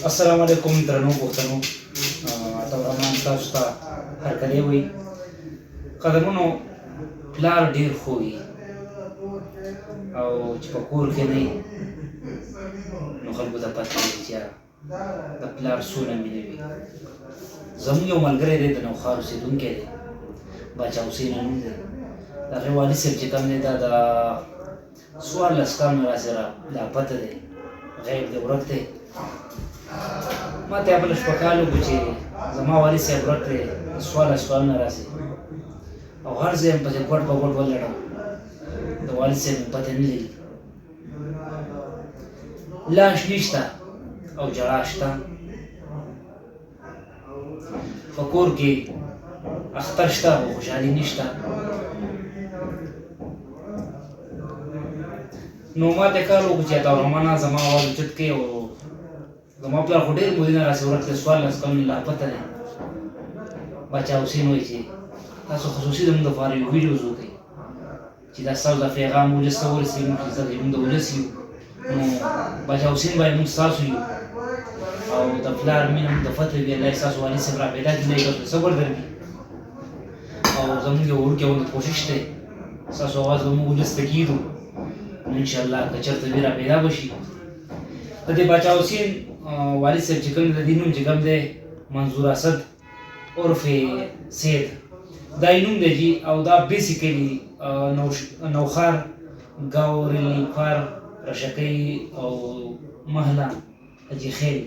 السلام علیکم درنو پښتنو. تورمان تاسو ته هرکلی وي. قدمونو پلار ډېر ښه وي او چې په کور کې نه وي نو خلکو ته پته وي چې د پلار څونه مینه وي. زموږ یو ملګری دی د نوښار اوسېدونکی دی، باچا حسین نوم دی. د هغې والي صاحب چې کوم دی دا د 14 کال نه راسره دا پته دی، غیب دی، ورک دی. ما ته یې بله شپه کال وکړو چې زما والي صاحب ورک دی، 14 کال نه راسي او هر ځای یم پسې ګوټ په ګوټ ولټوم، د والي صاحب مې پته نه لګي. لاش نشته او جړا شته، په کور کې اختر شته او خوشحالي نشته. نو ما ته کار وکړو چې تورمانه زما اواز اوچت کړي او زما پلار خو ډېر مودې نه راسې ورک دی، 14 کلونه لا پته دی. باچا حسین وایي چې تاسو خصوصي زموږ دپاره یو ویډیوز وکړئ چې دا ستاسو د پیغام ولس ته ورسېږي، موږ چې زموږ د ولس یو. نو باچا حسین وایي موږ ستاسو یو او د پلار مینه موږ ته فتح وي. الله یې ستاسو والي صاحب را پیدا کړي، الله یې تاسو صبر درکړي او زموږ یو وړوکی غوندې کوشش دی ستاسو اواز به موږ ولس ته کېږدو. نو انشاءالله که چېرته وي را پیدا به شي. د دې باچا حسین والي صاحب چې کوم د دې نوم چې کوم دی منظور اسد عرف سید، دا یې نوم دی جي. او دا بیسیکلي نوښار ګاورلیپار رشکۍ او محله حاجي خیل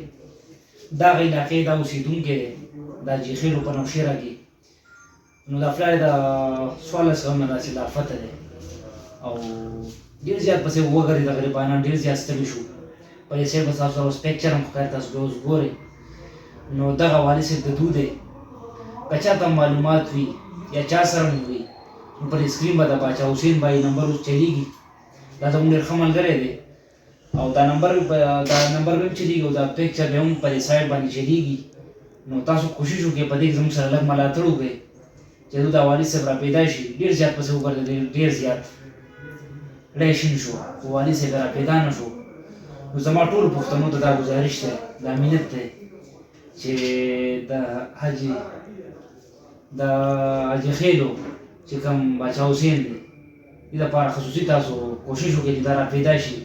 دا هغه علاقې دا اوسېدونکی دی، دا حاجي خیلو په نوشیره کې. نو دا پلار یې د 14 کلونو نه داسې لا پته دی او ډېر زیات پسې وګرځېد. غریبانان ډېر زیات ستړي شو. په دې سایډ به تاسو سره اوس پکچر هم ښکاري، تاسو به اوس ګورئ. نو دغه والي صاحب د دو دی، که چا ته معلومات وي یا چا سره مو وي نو پر سکرین به د باچا حسین بای نمبر اوس چلیږي. دا زموږ ډېر ښه ملګری دی او دا نمبر به هم چلیږي او دا پکچر به هم په دې سایډ باندې چلیږي. نو تاسو کوشش وکړئ په دې کې زموږ سره لږ ملاتړ وکړئ چې دا والي صاحب را پیدا شي. ډېر زیات پسې وګرځېد، ډېر زیات ډی شین شو، خو والي صاحب را پیدا نه شو. نو زما ټولو پښتنو ته دا ګزارش دی، دا منت دی چې د حاجي خیلو چې کوم باچا حسین دی دې دپاره خصوصي تاسو کوشش وکړئ چې دا را پیدا شي.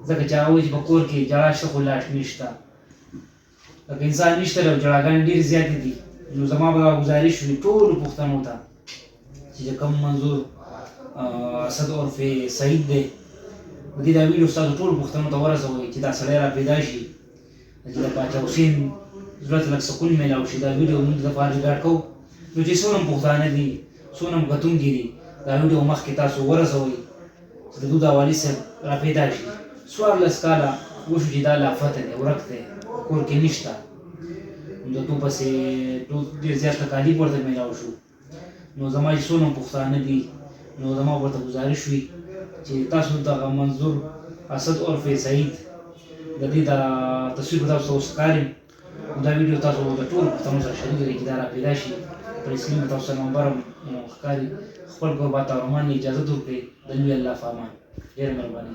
ځکه چې هغه وایي چې په کور کې جړا شته خو لاش نشته، لکه انسان نشته دی او جړاګانې ډېرې زیاتې دي. نو زما به دا ګزارش وي ټولو پښتنو ته چې کوم منظور اسد عرف سعید دی د دې دا ویډیو ستاسو ټولو پښتنو ته ورسوئ چې دا سړی را پیدا شي، چې د باچا حسین زړه ته لږ سکون میلاو شي. دا ویډیو موږ دپاره ریکارډ کوو. نو چې څونه هم پښتانه دي، څونه هم کتونکي دي، دا ویډیو مخکې تاسو ورسوئ چې د دوی دا والي صاحب را پیدا شي. 14 کاله وشو چې دا لا فتح دی، ورک دی، کور کې نشته. نو د دوی پسې ډېر زیات تکالیف ورته میلاو شو. نو زما چې څونه هم پښتانه دي نو زما ورته گزارش وي چې تاسو دغه منظور اسد عرف سعید د دې دا تصویر به تاسو اوس ښکاري. دا ویډیو تاسو د ټولو پښتنو سره شریک کړئ چې دا را پیدا شي. پر سکرین به تاسو سره نمبر هم ښکاري. خپل کوربه تورمان اجازت ورکړئ. د لوی الله په امان. ډېره مهرباني.